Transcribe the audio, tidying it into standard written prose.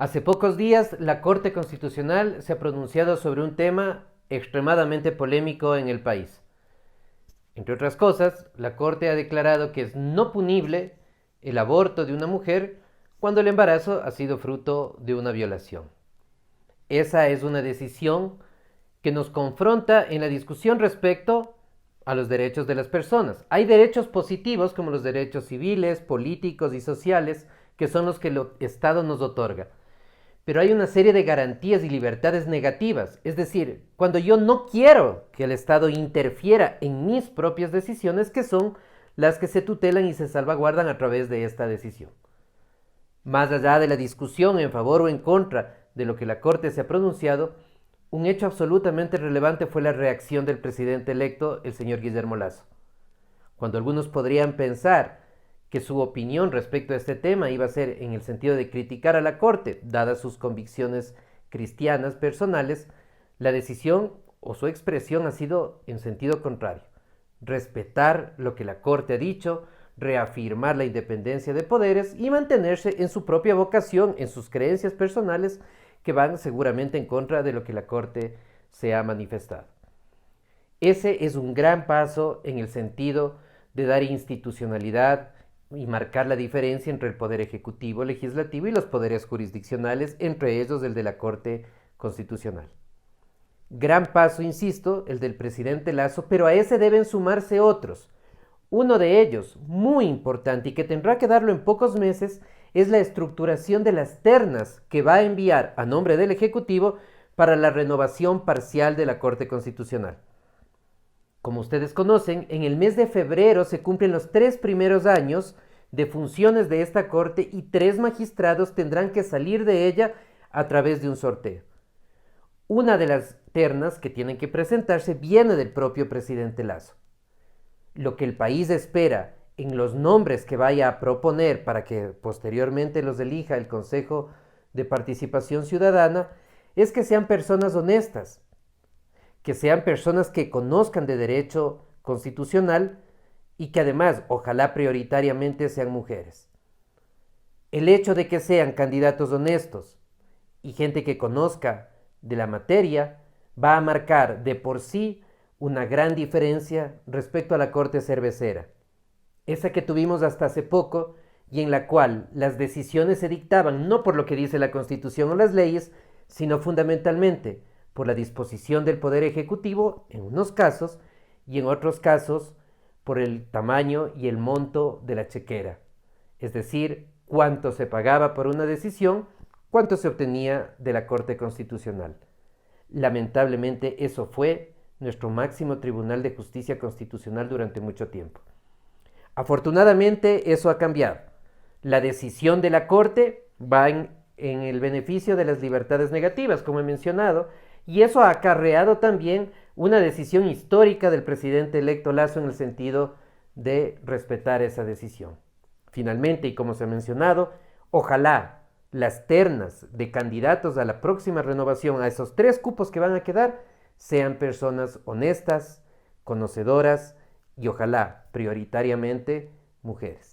Hace pocos días, la Corte Constitucional se ha pronunciado sobre un tema extremadamente polémico en el país. Entre otras cosas, la Corte ha declarado que es no punible el aborto de una mujer cuando el embarazo ha sido fruto de una violación. Esa es una decisión que nos confronta en la discusión respecto a los derechos de las personas. Hay derechos positivos como los derechos civiles, políticos y sociales, que son los que el Estado nos otorga. Pero hay una serie de garantías y libertades negativas. Es decir, cuando yo no quiero que el Estado interfiera en mis propias decisiones, que son las que se tutelan y se salvaguardan a través de esta decisión. Más allá de la discusión en favor o en contra de lo que la Corte se ha pronunciado, un hecho absolutamente relevante fue la reacción del presidente electo, el señor Guillermo Lasso. Cuando algunos podrían pensar que su opinión respecto a este tema iba a ser en el sentido de criticar a la Corte, dadas sus convicciones cristianas personales, la decisión o su expresión ha sido en sentido contrario. Respetar lo que la Corte ha dicho, reafirmar la independencia de poderes y mantenerse en su propia vocación, en sus creencias personales, que van seguramente en contra de lo que la Corte se ha manifestado. Ese es un gran paso en el sentido de dar institucionalidad y marcar la diferencia entre el poder ejecutivo, legislativo y los poderes jurisdiccionales, entre ellos el de la Corte Constitucional. Gran paso, insisto, el del presidente Lasso, pero a ese deben sumarse otros. Uno de ellos, muy importante y que tendrá que darlo en pocos meses, es la estructuración de las ternas que va a enviar a nombre del Ejecutivo para la renovación parcial de la Corte Constitucional. Como ustedes conocen, en el mes de febrero se cumplen los 3 primeros años de funciones de esta Corte y 3 magistrados tendrán que salir de ella a través de un sorteo. Una de las ternas que tienen que presentarse viene del propio presidente Lasso. Lo que el país espera en los nombres que vaya a proponer para que posteriormente los elija el Consejo de Participación Ciudadana es que sean personas honestas, que sean personas que conozcan de derecho constitucional y que además, ojalá prioritariamente, sean mujeres. El hecho de que sean candidatos honestos y gente que conozca de la materia va a marcar de por sí una gran diferencia respecto a la Corte Cervecera, esa que tuvimos hasta hace poco y en la cual las decisiones se dictaban no por lo que dice la Constitución o las leyes, sino fundamentalmente por la disposición del Poder Ejecutivo en unos casos y en otros casos por el tamaño y el monto de la chequera, es decir, cuánto se pagaba por una decisión, cuánto se obtenía de la Corte Constitucional. Lamentablemente eso fue nuestro máximo Tribunal de Justicia Constitucional durante mucho tiempo. Afortunadamente eso ha cambiado. La decisión de la Corte va en el beneficio de las libertades negativas, como he mencionado, y eso ha acarreado también una decisión histórica del presidente electo Lasso en el sentido de respetar esa decisión. Finalmente, y como se ha mencionado, ojalá las ternas de candidatos a la próxima renovación, a esos 3 cupos que van a quedar, sean personas honestas, conocedoras y ojalá prioritariamente mujeres.